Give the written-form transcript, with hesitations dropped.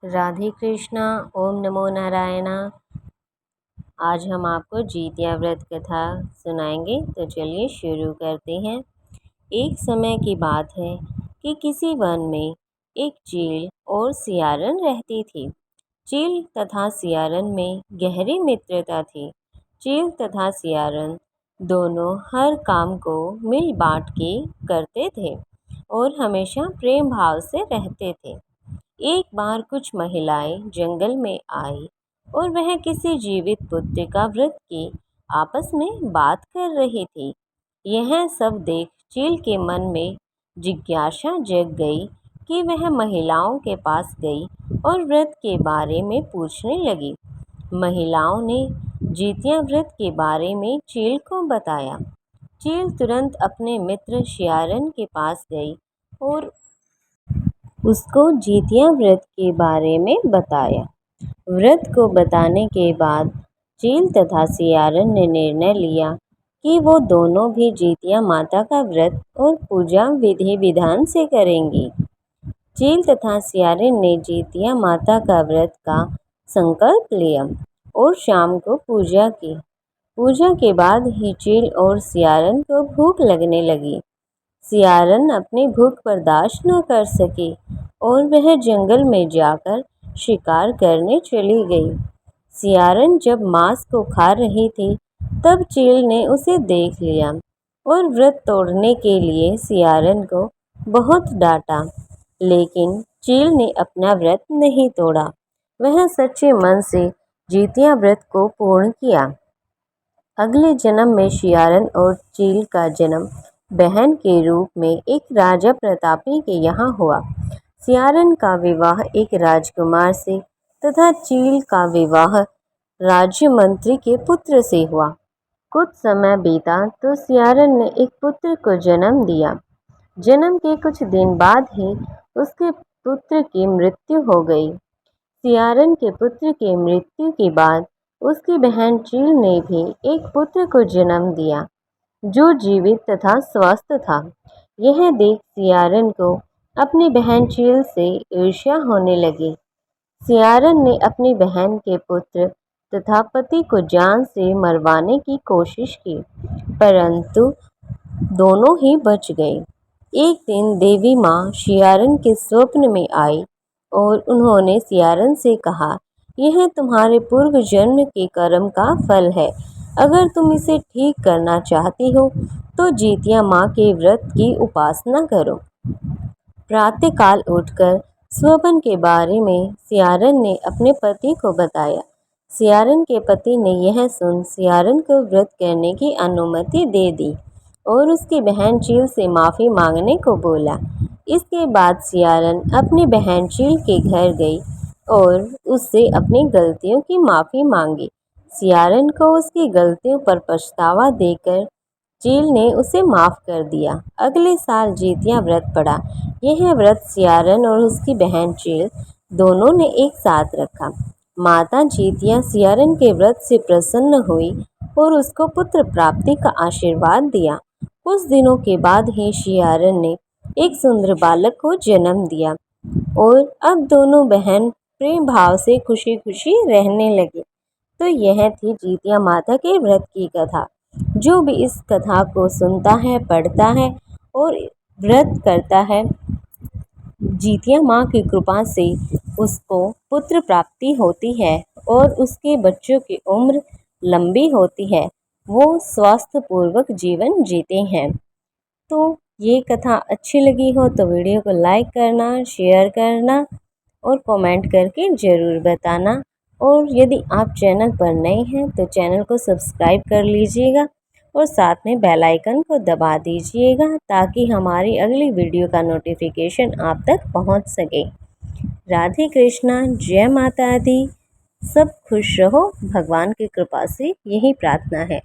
राधे कृष्णा। ओम नमो नारायणा। आज हम आपको जीतिया व्रत कथा सुनाएंगे, तो चलिए शुरू करते हैं। एक समय की बात है कि किसी वन में एक चील और सियारन रहती थी। चील तथा सियारन में गहरी मित्रता थी। चील तथा सियारन दोनों हर काम को मिल बांट के करते थे और हमेशा प्रेम भाव से रहते थे। एक बार कुछ महिलाएं जंगल में आई और वह किसी जीवित पुत्र का व्रत की आपस में बात कर रही थी। यह सब देख चील के मन में जिज्ञासा जग गई कि वह महिलाओं के पास गई और व्रत के बारे में पूछने लगी। महिलाओं ने जीतिया व्रत के बारे में चील को बताया। चील तुरंत अपने मित्र सियारन के पास गई और उसको जीतिया व्रत के बारे में बताया। व्रत को बताने के बाद चील तथा सियारन ने निर्णय लिया कि वो दोनों भी जीतिया माता का व्रत और पूजा विधि विधान से करेंगी। चील तथा सियारन ने जीतिया माता का व्रत का संकल्प लिया और शाम को पूजा की। पूजा के बाद ही चील और सियारन को भूख लगने लगी। सियारन अपनी भूख बर्दाश्त न कर सकी और वह जंगल में जाकर शिकार करने चली गई। सियारन जब मांस को खा रही थी तब चील ने उसे देख लिया और व्रत तोड़ने के लिए सियारन को बहुत डांटा, लेकिन चील ने अपना व्रत नहीं तोड़ा। वह सच्चे मन से जीतिया व्रत को पूर्ण किया। अगले जन्म में सियारन और चील का जन्म बहन के रूप में एक राजा प्रतापी के यहाँ हुआ। सियारन का विवाह एक राजकुमार से तथा चील का विवाह राज्य मंत्री के पुत्र से हुआ। कुछ समय बीता तो सियारन ने एक पुत्र को जन्म दिया। जन्म के कुछ दिन बाद ही उसके पुत्र की मृत्यु हो गई। सियारन के पुत्र के मृत्यु के बाद उसकी बहन चील ने भी एक पुत्र को जन्म दिया जो जीवित तथा स्वस्थ था। यह देख सियारन को अपनी बहन चील से ईर्ष्या होने लगी। सियारन ने अपनी बहन के पुत्र तथा पति को जान से मरवाने की कोशिश की, परंतु दोनों ही बच गए। एक दिन देवी माँ सियारन के स्वप्न में आई और उन्होंने सियारन से कहा, यह तुम्हारे पूर्व जन्म के कर्म का फल है। अगर तुम इसे ठीक करना चाहती हो तो जीतिया माँ के व्रत की उपासना करो। प्रातःकाल उठकर स्वप्न के बारे में सियारन ने अपने पति को बताया। सियारन के पति ने यह सुन सियारन को व्रत करने की अनुमति दे दी और उसकी बहन चील से माफ़ी मांगने को बोला। इसके बाद सियारन अपनी बहन चील के घर गई और उससे अपनी गलतियों की माफ़ी मांगी। सियारन को उसकी गलतियों पर पछतावा देकर चील ने उसे माफ़ कर दिया। अगले साल जीतिया व्रत पड़ा। यह व्रत सियारन और उसकी बहन चील दोनों ने एक साथ रखा। माता जीतिया सियारन के व्रत से प्रसन्न हुई और उसको पुत्र प्राप्ति का आशीर्वाद दिया। कुछ दिनों के बाद ही सियारन ने एक सुंदर बालक को जन्म दिया और अब दोनों बहन प्रेम भाव से खुशी खुशी रहने लगे। तो यह थी जीतिया माता के व्रत की कथा। जो भी इस कथा को सुनता है, पढ़ता है और व्रत करता है, जीतिया माँ की कृपा से उसको पुत्र प्राप्ति होती है और उसके बच्चों की उम्र लंबी होती है। वो स्वास्थ्य पूर्वक जीवन जीते हैं। तो ये कथा अच्छी लगी हो तो वीडियो को लाइक करना, शेयर करना और कमेंट करके ज़रूर बताना। और यदि आप चैनल पर नए हैं तो चैनल को सब्सक्राइब कर लीजिएगा और साथ में बेल आइकन को दबा दीजिएगा ताकि हमारी अगली वीडियो का नोटिफिकेशन आप तक पहुंच सके। राधे कृष्णा, जय माता दी। सब खुश रहो, भगवान की कृपा से यही प्रार्थना है।